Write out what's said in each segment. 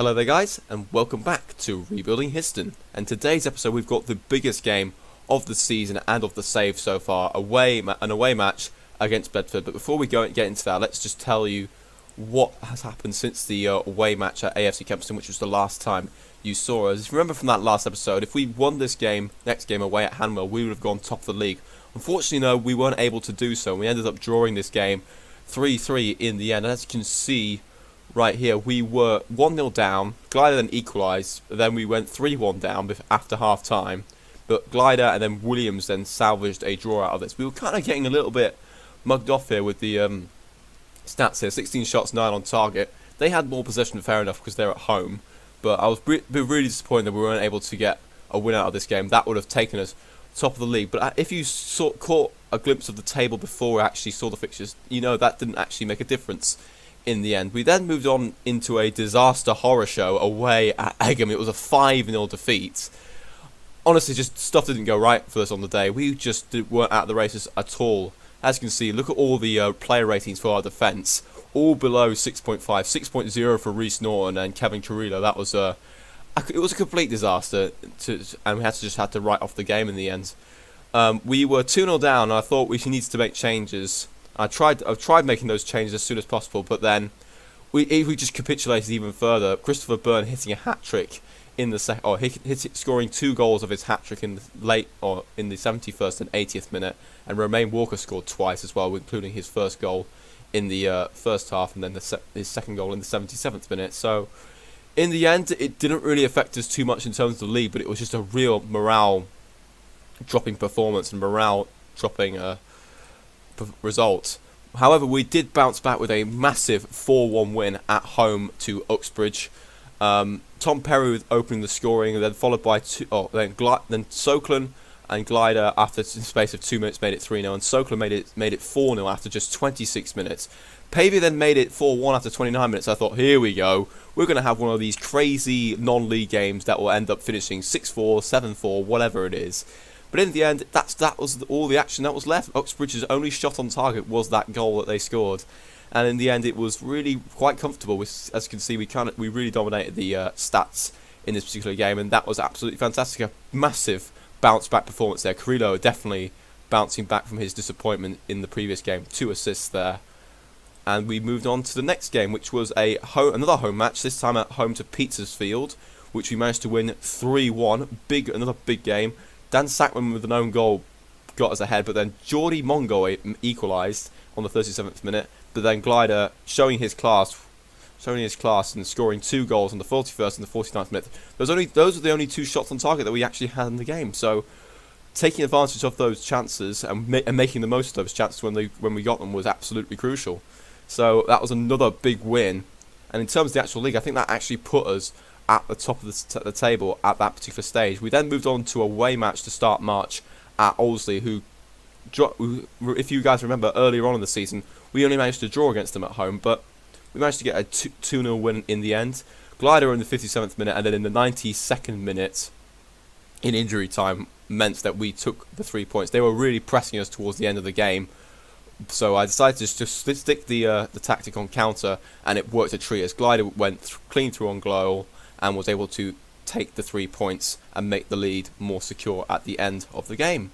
Hello there guys, and welcome back to Rebuilding Histon. And today's episode we've got the biggest game of the season and of the save so far, an away match against Bedford. But before we get into that, let's just tell you what has happened since the away match at AFC Kempston, which was the last time you saw us. If you remember from that last episode, if we won this game, next game away at Hanwell, we would have gone top of the league. Unfortunately, no, we weren't able to do so. We ended up drawing this game 3-3 in the end. And as you can see right here, we were 1-0 down. Glider then equalised. Then we went 3-1 down after half time. But Glider and then Williams then salvaged a draw out of this. We were kind of getting a little bit mugged off here with the stats here. 16 shots, 9 on target. They had more possession, fair enough, because they're at home. But I was really disappointed that we weren't able to get a win out of this game. That would have taken us top of the league. But if you caught a glimpse of the table before we actually saw the fixtures, you know that didn't actually make a difference in the end. We then moved on into a disaster horror show away at Egham. It was a 5-0 defeat. Honestly, just stuff didn't go right for us on the day. We just weren't out of the races at all. As you can see, look at all the player ratings for our defence. All below 6.5, 6.0 for Reece Norton and Kevin Carrillo. That was it was a complete disaster, and we just had to write off the game in the end. We were 2-0 down, and I thought we needed to make changes. I've tried making those changes as soon as possible, but then we just capitulated even further. Christopher Byrne hitting a hat trick in the scoring 2 goals of his hat trick in the in the 71st and 80th minute, and Romain Walker scored twice as well, including his first goal in the first half, and then his second goal in the 77th minute. So in the end, it didn't really affect us too much in terms of the league, but it was just a real morale dropping performance and morale dropping result. However, we did bounce back with a massive 4-1 win at home to Uxbridge. Tom Perry with opening the scoring, and then followed by then Soklin and Glider after the space of 2 minutes made it 3-0, and Soklin made it 4-0 after just 26 minutes. Pavey then made it 4-1 after 29 minutes. I thought, here we go. We're going to have one of these crazy non-league games that will end up finishing 6-4, 7-4, whatever it is. But in the end, that was all the action that was left. Uxbridge's only shot on target was that goal that they scored, and in the end, it was really quite comfortable. As you can see, we really dominated the stats in this particular game, and that was absolutely fantastic. A massive bounce back performance there. Carrillo definitely bouncing back from his disappointment in the previous game. 2 assists there, and we moved on to the next game, which was another home match. This time at home to Petersfield, which we managed to win 3-1. Another big game. Dan Sackman with an own goal got us ahead, but then Geordie Mongo equalised on the 37th minute. But then Glider showing his class and scoring 2 goals on the 41st and the 49th minute. Those are the only 2 shots on target that we actually had in the game. So taking advantage of those chances and making the most of those chances when we got them was absolutely crucial. So that was another big win. And in terms of the actual league, I think that actually put us at the top of the table at that particular stage. We then moved on to a away match to start March at Olseley, who, if you guys remember, earlier on in the season, we only managed to draw against them at home, but we managed to get a 2-0 win in the end. Glider in the 57th minute, and then in the 92nd minute, in injury time, meant that we took the 3 points. They were really pressing us towards the end of the game, so I decided to just stick the tactic on counter, and it worked a treat as Glider went clean through on goal and was able to take the 3 points and make the lead more secure at the end of the game.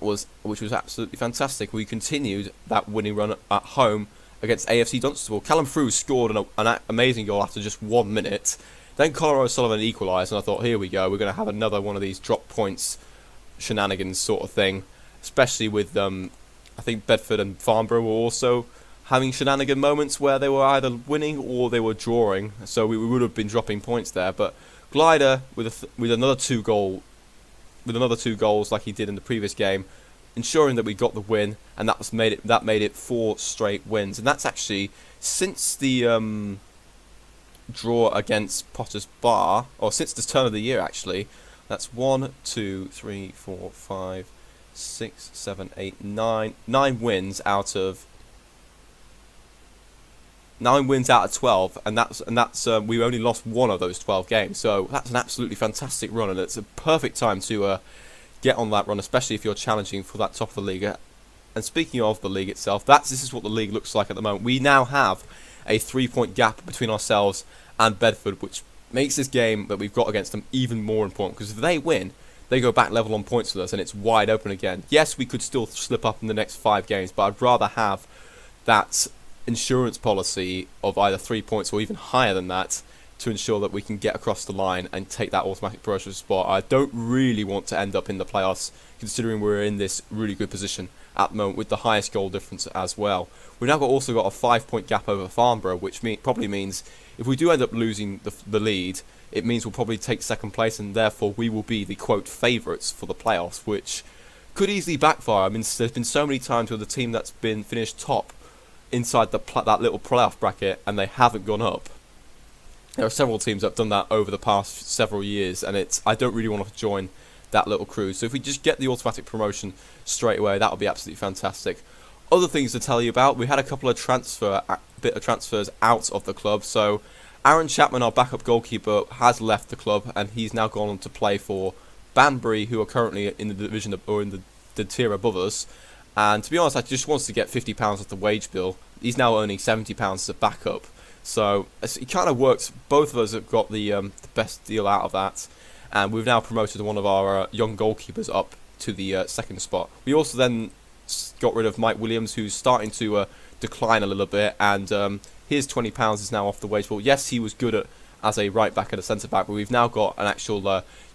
Which was absolutely fantastic. We continued that winning run at home against AFC Dunstable. Callum Frew scored an amazing goal after just 1 minute. Then Conor O'Sullivan equalised, and I thought, here we go, we're going to have another one of these drop points shenanigans sort of thing, especially with I think Bedford and Farnborough were also having shenanigan moments where they were either winning or they were drawing, so we would have been dropping points there. But Glider with another 2 goals like he did in the previous game, ensuring that we got the win, and that made it 4 straight wins. And that's actually since the draw against Potter's Bar, or since the turn of the year actually. That's 1, 2, 3, 4, 5, 6, 7, 8, 9 wins out of 12, and that's we only lost 1 of those 12 games. So that's an absolutely fantastic run, and it's a perfect time to get on that run, especially if you're challenging for that top of the league. And speaking of the league itself, this is what the league looks like at the moment. We now have a 3-point gap between ourselves and Bedford, which makes this game that we've got against them even more important, because if they win, they go back level on points with us and it's wide open again. Yes, we could still slip up in the next 5 games, but I'd rather have that insurance policy of either 3 points or even higher than that to ensure that we can get across the line and take that automatic promotion spot. I don't really want to end up in the playoffs, considering we're in this really good position at the moment with the highest goal difference as well. We've now also got a 5-point gap over Farnborough, which probably means if we do end up losing the lead, it means we'll probably take second place, and therefore we will be the quote favourites for the playoffs, which could easily backfire. I mean, there's been so many times with a team that's been finished top inside that little playoff bracket and they haven't gone up. There are several teams that have done that over the past several years, and I don't really want to join that little crew. So if we just get the automatic promotion straight away, that would be absolutely fantastic. Other things to tell you about: we had a couple of transfers out of the club. So Aaron Chapman, our backup goalkeeper, has left the club, and he's now gone on to play for Banbury, who are currently in the division or in the tier above us. And to be honest, I just wants to get £50 off the wage bill. He's now earning £70 as a backup. So it kind of works. Both of us have got the best deal out of that, and we've now promoted one of our young goalkeepers up to the second spot. We also then got rid of Mike Williams, who's starting to decline a little bit, and his £20 is now off the wage bill. Yes, he was good as a right back and a centre back, but we've now got an actual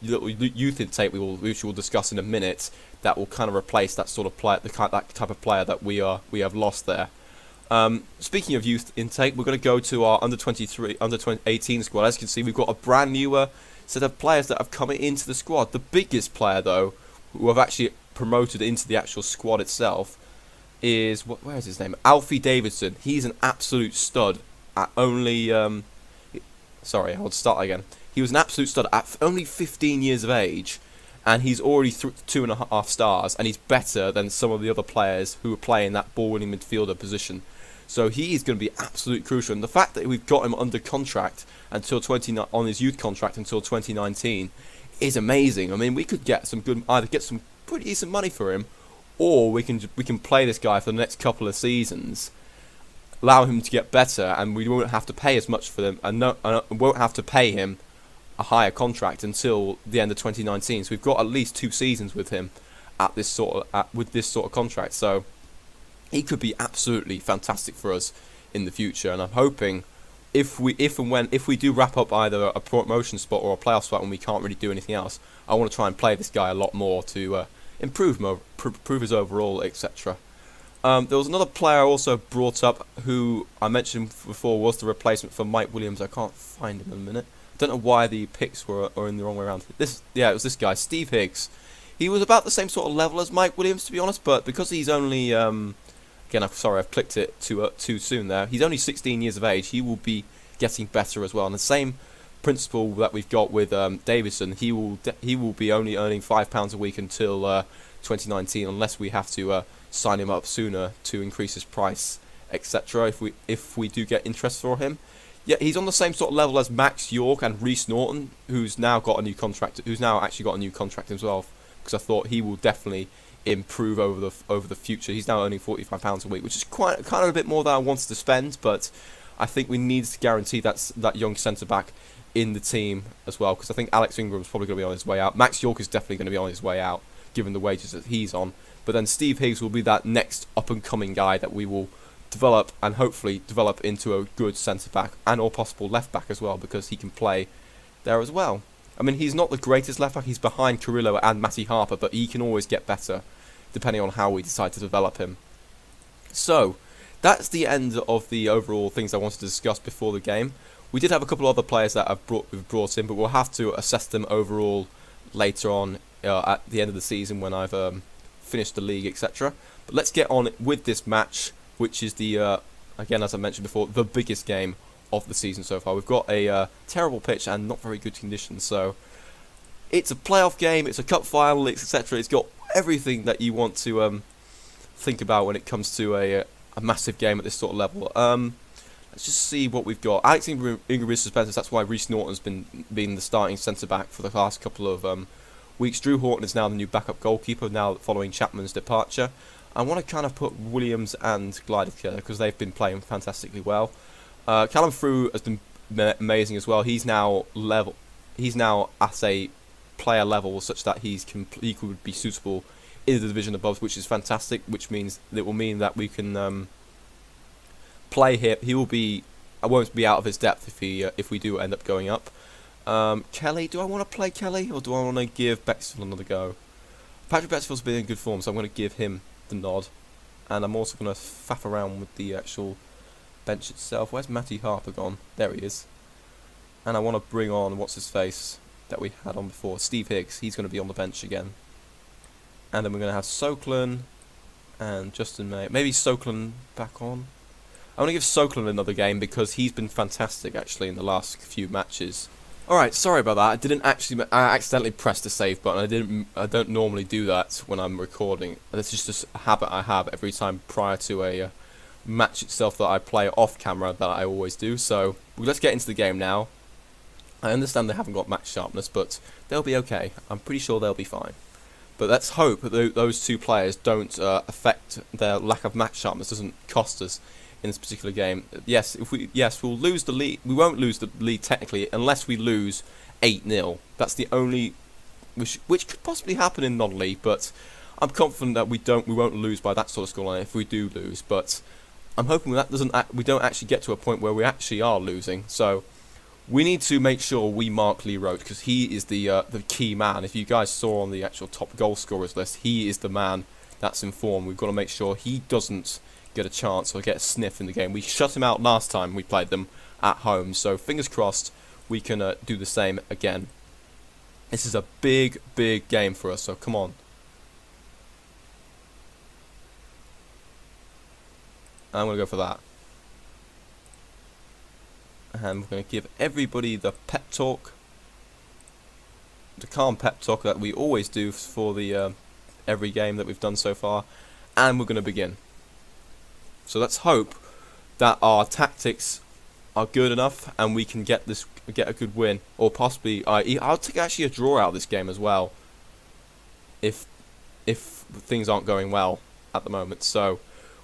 little youth intake which we'll discuss in a minute, that will kind of replace that sort of player, that type of player that we have lost there. Speaking of youth intake, we're going to go to our under 18 squad. As you can see, we've got a brand new set of players that have come into the squad. The biggest player, though, who have actually promoted into the actual squad itself, is where is his name? Alfie Davidson. He's an absolute stud at only. Sorry, I'll start again. He was an absolute stud at only 15 years of age, and he's already 2.5 stars, and he's better than some of the other players who are playing that ball-winning midfielder position. So he is going to be absolutely crucial, and the fact that we've got him under contract until on his youth contract until 2019 is amazing. I mean, we could get some pretty decent money for him, or we can play this guy for the next couple of seasons, allow him to get better, and we won't have to pay as much for them, and won't have to pay him a higher contract until the end of 2019. So we've got at least 2 seasons with him with this sort of contract. So he could be absolutely fantastic for us in the future, and I'm hoping if we do wrap up either a promotion spot or a playoff spot and we can't really do anything else, I want to try and play this guy a lot more to improve his overall, etc. There was another player also brought up who I mentioned before was the replacement for Mike Williams. I can't find him in a minute. I don't know why the picks were in the wrong way around. It was this guy, Steve Higgs. He was about the same sort of level as Mike Williams, to be honest, but because he's only again, I'm sorry, I've clicked it too soon there. He's only 16 years of age. He will be getting better as well. And the same principle that we've got with Davidson, he will be only earning £5 a week until 2019, unless we have to sign him up sooner to increase his price, etc. If we do get interest for him. Yeah, he's on the same sort of level as Max York and Reece Norton, who's now actually got a new contract as well. Because I thought he will definitely improve over the future. He's now earning £45 a week, which is kind of a bit more than I wanted to spend, but I think we need to guarantee that young centre back in the team as well, because I think Alex Ingram's probably going to be on his way out. Max York is definitely going to be on his way out, given the wages that he's on. But then Steve Higgs will be that next up-and-coming guy that we will develop, and hopefully develop into a good centre back and or possible left back as well, because he can play there as well. I mean, he's not the greatest left back. He's behind Carrillo and Matty Harper, but he can always get better depending on how we decide to develop him. So that's the end of the overall things I wanted to discuss before the game. We did have a couple of other players that we've brought in, but we'll have to assess them overall later on at the end of the season when I've finished the league, etc. But let's get on with this match, which is the again, as I mentioned before, the biggest game of the season so far. We've got a terrible pitch and not very good conditions, so it's a playoff game, it's a cup final, etc. It's got everything that you want to think about when it comes to a massive game at this sort of level. Let's just see what we've got. Alex Ingram is suspended, that's why Reece Norton's been the starting centre back for the last couple of weeks. Drew Horton is now the new backup goalkeeper now following Chapman's departure. I want to kind of put Williams and Glyde together because they've been playing fantastically well. Callum Frew has been amazing as well. He's now level. He's now at a player level such that he could be suitable in the division above, which is fantastic. Which means it will mean that we can play here. He will be. I won't be out of his depth if we do end up going up. Kelly, do I want to play Kelly or do I want to give Bexfield another go? Patrick Bexfield's been in good form, so I'm going to give him the nod. And I'm also going to faff around with the actual bench itself. Where's Matty Harper gone? There he is. And I want to bring on, what's his face, that we had on before. Steve Higgs. He's going to be on the bench again. And then we're going to have Soklin and Justin May. Maybe Soklin back on. I want to give Soklin another game because he's been fantastic actually in the last few matches. Alright, sorry about that. I accidentally pressed the save button. I don't normally do that when I'm recording. This is just a habit I have every time prior to a match itself that I play off camera that I always do. So let's get into the game now. I understand they haven't got match sharpness, but they'll be okay. I'm pretty sure they'll be fine. But let's hope that those two players don't affect their lack of match sharpness, doesn't cost us in this particular game. Yes, we'll lose the lead. We won't lose the lead technically unless we lose 8-0. That's the only which could possibly happen in non-league, but I'm confident that we won't lose by that sort of scoreline if we do lose. But I'm hoping that we don't actually get to a point where we actually are losing. So we need to make sure we mark Lee Roach because he is the key man. If you guys saw on the actual top goal scorers list, he is the man that's in form. We've got to make sure he doesn't get a chance or get a sniff in the game. We shut him out last time we played them at home, so fingers crossed we can do the same again. This is a big game for us, so come on. I'm going to go for that. And we're going to give everybody the pep talk, the calm pep talk that we always do for the every game that we've done so far, and we're going to begin. So let's hope that our tactics are good enough and we can get a good win, or possibly I'll take actually a draw out of this game as well if things aren't going well at the moment. So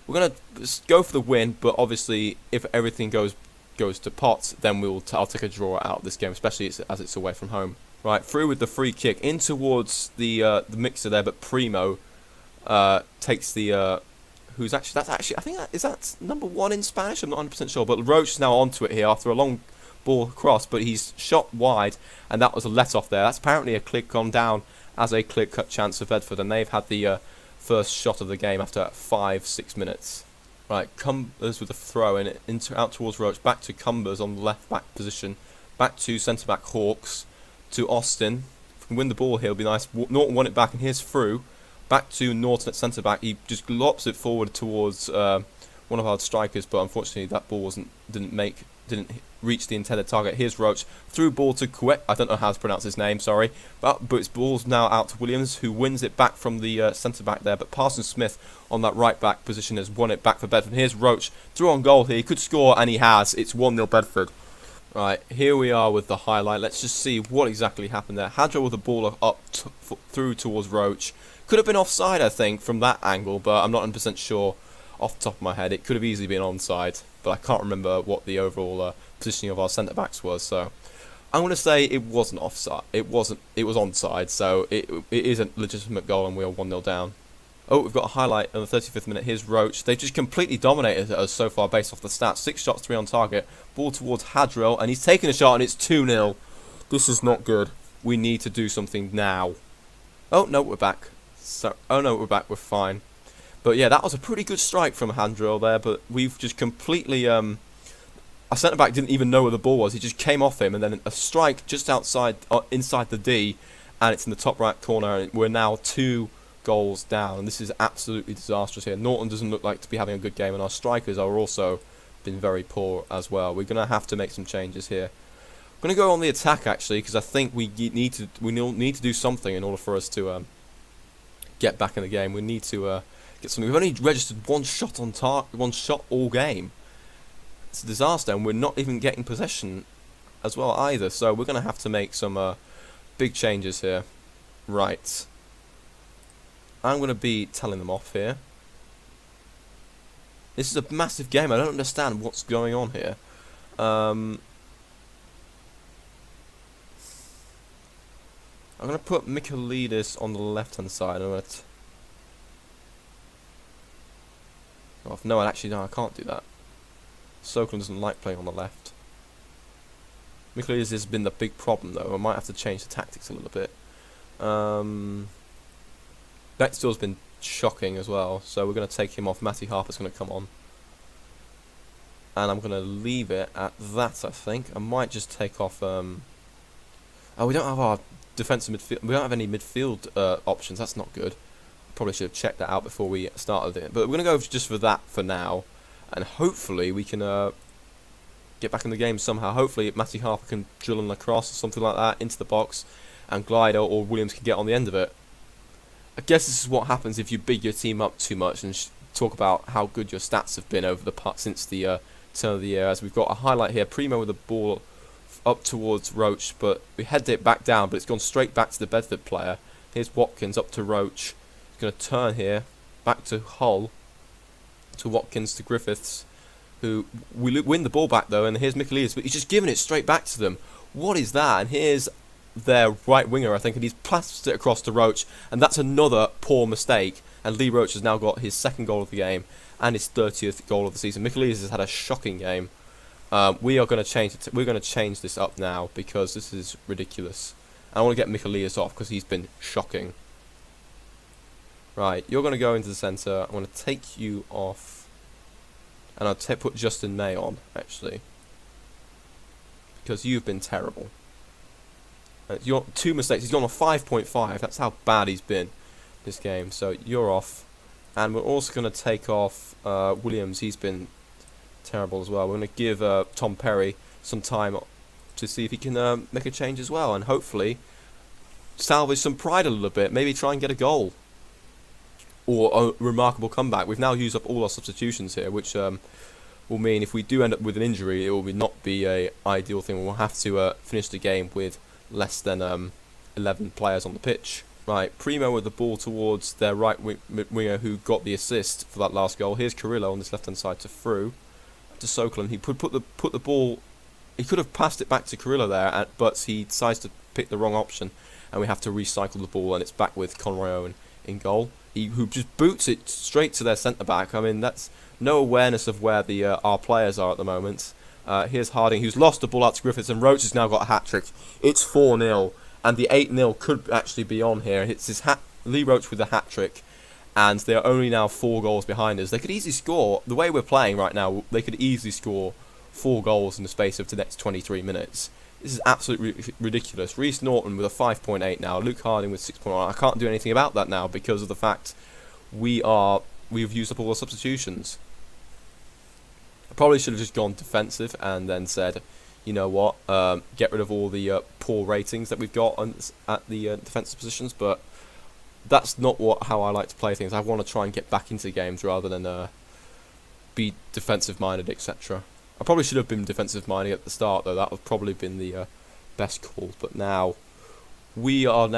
we're gonna just go for the win, but obviously if everything goes to pot, then I'll take a draw out of this game, especially as it's away from home. Right, through with the free kick in towards the mixer there, but Primo takes the. Who's actually, I think that's number 1 in Spanish, I'm not 100% sure, but Roach is now onto it here after a long ball cross, but he's shot wide, and that was a let-off there. That's apparently a clear gone down as a clear-cut chance for Bedford, and they've had the first shot of the game after 5-6 minutes. Right, Cumbers with a throw in out towards Roach, back to Cumbers on the left-back position, back to centre-back Hawks, to Austin. If we can win the ball here, it'll be nice. Norton won it back, and here's through. Back to Norton at centre-back. He just lops it forward towards one of our strikers, but unfortunately that ball didn't reach the intended target. Here's Roach. Through ball to Kuwait. I don't know how to pronounce his name, sorry. But it's ball's now out to Williams, who wins it back from the centre-back there. But Parsons Smith on that right-back position has won it back for Bedford. Here's Roach. Through on goal here. He could score, and he has. It's 1-0 Bedford. Right, here we are with the highlight. Let's just see what exactly happened there. Hadro with the ball up through towards Roach. Could have been offside, I think, from that angle, but I'm not 100% sure off the top of my head. It could have easily been onside, but I can't remember what the overall positioning of our centre-backs was. So I'm going to say it wasn't offside. It was onside, so it is a legitimate goal, and we are 1-0 down. Oh, we've got a highlight in the 35th minute. Here's Roach. They've just completely dominated us so far based off the stats. 6 shots, 3 on target. Ball towards Hadrill, and he's taking a shot, and it's 2-0. This is not good. We need to do something now. Oh, no, we're back. We're back, we're fine. But yeah, that was a pretty good strike from Handrill there, but we've just completely our centre-back didn't even know where the ball was. He just came off him, and then a strike just outside inside the D, and it's in the top right corner, and we're now 2 goals down, and this is absolutely disastrous here. Norton doesn't look like to be having a good game, and our strikers are also been very poor as well. We're going to have to make some changes here. I'm going to go on the attack actually, because I think we need to do something in order for us to get back in the game. We need to get something. We've only registered 1 shot on target, 1 shot all game. It's a disaster, and we're not even getting possession as well either. So we're going to have to make some big changes here. Right. I'm going to be telling them off here. This is a massive game. I don't understand what's going on here. I'm going to put Michaelidis on the left-hand side. I'm going to... Oh, no, actually, no, I can't do that. Sokolin doesn't like playing on the left. Michaelidis has been the big problem, though. I might have to change the tactics a little bit. Bextor's been shocking as well, so we're going to take him off. Matty Harper's going to come on. And I'm going to leave it at that, I think. I might just take off... Oh, we don't have our defensive midfield. We don't have any midfield options. That's not good. Probably should have checked that out before we started it. But we're going to go just for that for now. And hopefully we can get back in the game somehow. Hopefully Matty Harper can drill an across or something like that into the box. And Glider or Williams can get on the end of it. I guess this is what happens if you big your team up too much and talk about how good your stats have been over the since the turn of the year. As we've got a highlight here. Primo with the ball up towards Roach, but we headed it back down, but it's gone straight back to the Bedford player. Here's Watkins up to Roach. He's going to turn here, back to Hull, to Watkins, to Griffiths, who we win the ball back though, and here's Michaelidis, but he's just giving it straight back to them. What is that? And here's their right winger, I think, and he's plastered it across to Roach, and that's another poor mistake, and Lee Roach has now got his second goal of the game, and his 30th goal of the season. Michaelidis has had a shocking game. We are going to change it. We're going to change this up now because this is ridiculous. And I want to get Michaelidis off because he's been shocking. Right, you're going to go into the centre. I want to take you off, and I'll put Justin May on actually because you've been terrible. You're 2 mistakes. He's gone on 5.5. That's how bad he's been this game. So you're off, and we're also going to take off Williams. He's been terrible as well. We're going to give Tom Perry some time to see if he can make a change as well, and hopefully salvage some pride a little bit. Maybe try and get a goal or a remarkable comeback. We've now used up all our substitutions here, which will mean if we do end up with an injury, it will not be a ideal thing. We'll have to finish the game with less than 11 players on the pitch. Right, Primo with the ball towards their right winger who got the assist for that last goal. Here's Carrillo on this left-hand side to through to Sokolin. He put the ball. He could have passed it back to Carrillo there, but he decides to pick the wrong option, and we have to recycle the ball, and it's back with Conroy Owen in goal. Who just boots it straight to their centre back. I mean, that's no awareness of where the our players are at the moment. Here's Harding, who's lost the ball out to Griffiths, and Roach has now got a hat-trick. It's 4-0, and the 8-0 could actually be on here. It's Lee Roach with a hat-trick, and they're only now 4 goals behind us. They could easily score, the way we're playing right now, they could easily score 4 goals in the space of the next 23 minutes. This is absolutely ridiculous. Reece Norton with a 5.8 now, Luke Harding with 6.1. I can't do anything about that now because of the fact we've used up all the substitutions. I probably should have just gone defensive and then said, you know what, get rid of all the poor ratings that we've got at the defensive positions, but that's not how I like to play things. I want to try and get back into games rather than be defensive minded, etc. I probably should have been defensive minded at the start though. That would probably been the best call. But now we are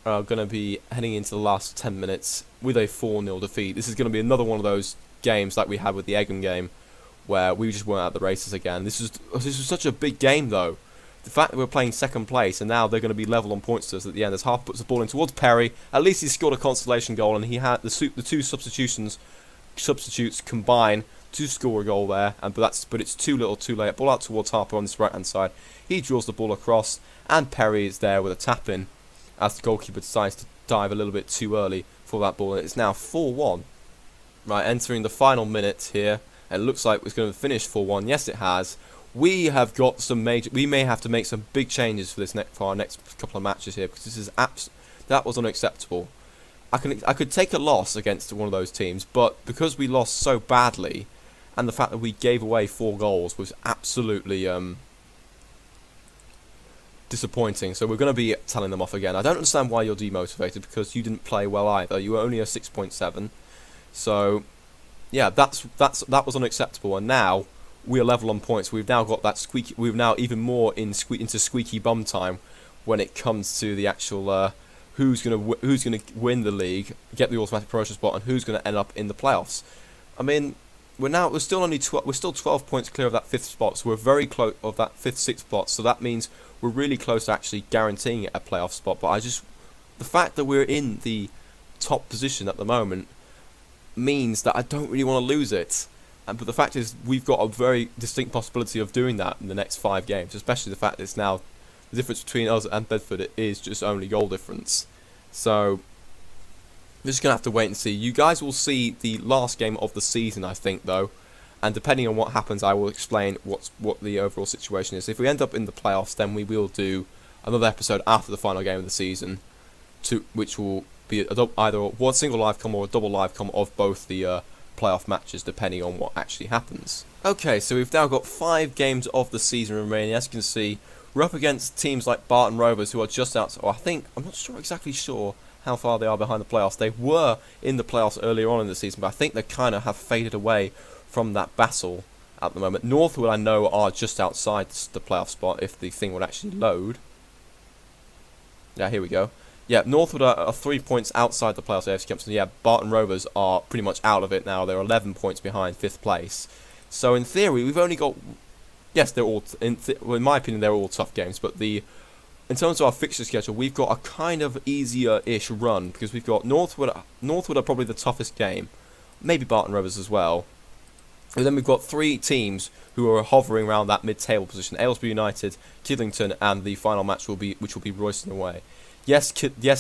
going to be heading into the last 10 minutes with a 4-0 defeat. This is going to be another one of those games like we had with the Egham game, where we just weren't at the races again. This was such a big game though. The fact that we're playing second place and now they're going to be level on points to us at the end. As Harper puts the ball in towards Perry, at least he scored a consolation goal, and he had the two substitutes combine to score a goal there. But it's too little, too late. Ball out towards Harper on this right hand side. He draws the ball across, and Perry is there with a tap in as the goalkeeper decides to dive a little bit too early for that ball. And it's now 4-1. Right, entering the final minute here. And it looks like it's going to finish 4-1. Yes, it has. We have got some major. We may have to make some big changes for our next couple of matches here, because this is that was unacceptable. I could take a loss against one of those teams, but because we lost so badly, and the fact that we gave away 4 goals was absolutely disappointing. So we're going to be telling them off again. I don't understand why you're demotivated, because you didn't play well either. You were only a 6.7. So yeah, that was unacceptable, and now we are level on points. We've now got that squeaky. We've now even more into squeaky bum time when it comes to the actual who's gonna win the league, get the automatic promotion spot, and who's gonna end up in the playoffs. I mean, we're still only we're still 12 points clear of that 5th spot, so we're very close of that 5th, 6th spot. So that means we're really close to actually guaranteeing a playoff spot. But the fact that we're in the top position at the moment means that I don't really want to lose it. But the fact is, we've got a very distinct possibility of doing that in the next 5 games, especially the fact that it's now the difference between us and Bedford is just only goal difference. So we're just going to have to wait and see. You guys will see the last game of the season, I think, though. And depending on what happens, I will explain what the overall situation is. If we end up in the playoffs, then we will do another episode after the final game of the season, which will be either one single live com or a double live com of both the playoff matches, depending on what actually happens. Okay, so we've now got 5 games of the season remaining. As you can see, we're up against teams like Barton Rovers, who are just out. Or I'm not exactly sure how far they are behind the playoffs. They were in the playoffs earlier on in the season, but I think they kind of have faded away from that battle at the moment. Northwood, I know, are just outside the playoff spot if the thing would actually load. Yeah, here we go. Yeah, Northwood are 3 points outside the playoffs. AFC Kempston. Yeah, Barton Rovers are pretty much out of it now. They're 11 points behind 5th place. So in theory, we've only got. Yes, they're all. In my opinion, they're all tough games. But in terms of our fixture schedule, we've got a kind of easier-ish run because we've got Northwood. Northwood are probably the toughest game. Maybe Barton Rovers as well. And then we've got 3 teams who are hovering around that mid-table position: Aylesbury United, Kidlington, and the final match which will be Royston away. Yes,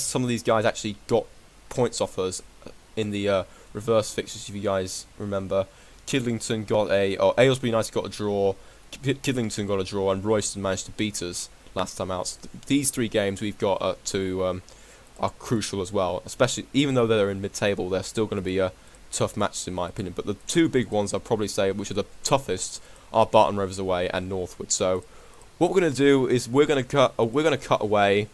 some of these guys actually got points off us in the reverse fixtures, if you guys remember. Kidlington got Aylesbury United got a draw, Kidlington got a draw, and Royston managed to beat us last time out. So these 3 games we've got are crucial as well, especially even though they're in mid-table, they're still going to be tough matches in my opinion. But the 2 big ones I'd probably say, which are the toughest, are Barton Rovers away and Northwood. So what we're going to do is we're going to cut away.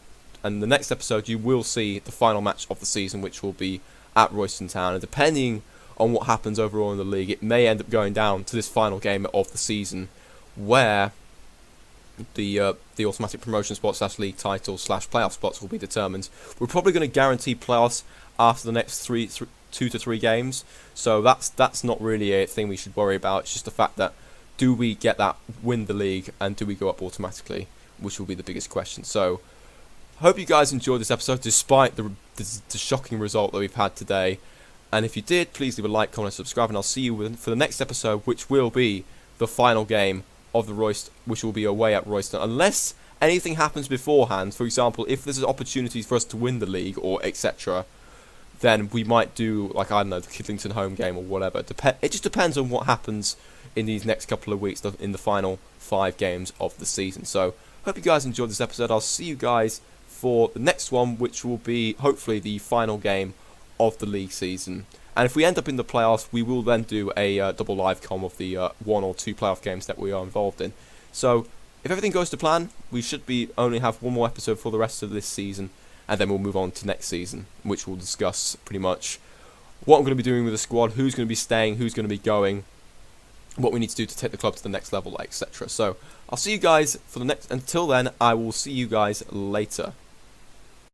And the next episode, you will see the final match of the season, which will be at Royston Town. And depending on what happens overall in the league, it may end up going down to this final game of the season, where the automatic promotion spot / league title / playoff spots will be determined. We're probably going to guarantee playoffs after the next 2 to 3 games. So that's not really a thing we should worry about. It's just the fact that do we win the league, and do we go up automatically, which will be the biggest question. So hope you guys enjoyed this episode despite the shocking result that we've had today. And if you did, please leave a like, comment, and subscribe, and I'll see you for the next episode, which will be the final game of the Royston, which will be away at Royston. Unless anything happens beforehand, for example, if there's opportunities for us to win the league or etc., then we might do, like, I don't know, the Kidlington home game or whatever. It just depends on what happens in these next couple of weeks in the final 5 games of the season. So hope you guys enjoyed this episode. I'll see you guys for the next one, which will be hopefully the final game of the league season. And if we end up in the playoffs, we will then do a double live com of the 1 or 2 playoff games that we are involved in. So if everything goes to plan, we should only have 1 more episode for the rest of this season, and then we'll move on to next season, which will discuss pretty much what I'm going to be doing with the squad, who's going to be staying, who's going to be going, what we need to do to take the club to the next level, etc. So I'll see you guys for the next. Until then, I will see you guys later.